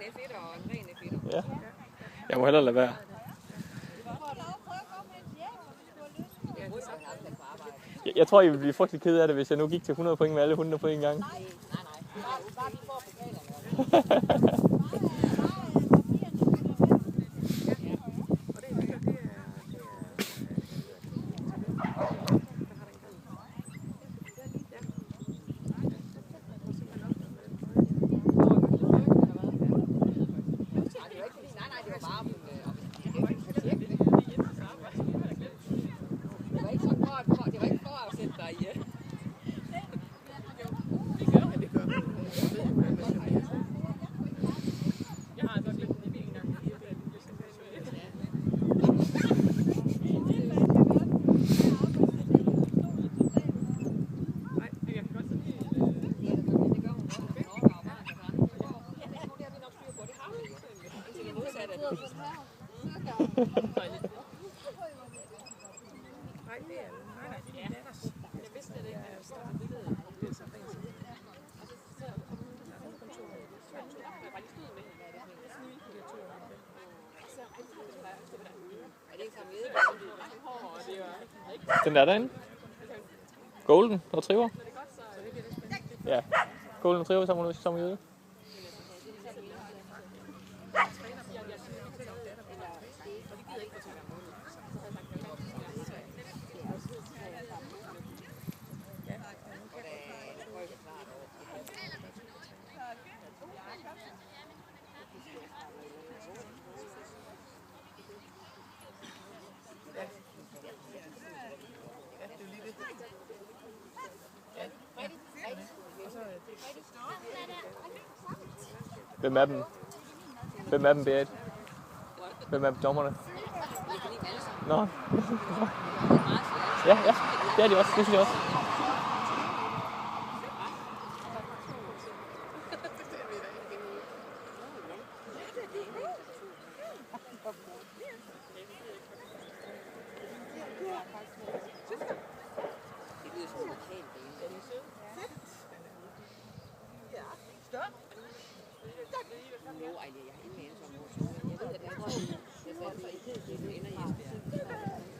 F1 og en ren F1. Ja. Jeg må hellere lade være. Jeg tror, I ville blive frygtelig ked af det, hvis jeg nu gik til 100 point med alle hundene på en gang. Nej. Bare lige for pokalerne. Den der derinde. Golden Retriever. Ja, Golden Retriever som jøde. Hvem er dem? Hvem er dem, Berit? Hvem er dommerne? Nå. Ja, det er de også. Det synes jeg også. Jeg ved, at jeg ender i Esbjerg.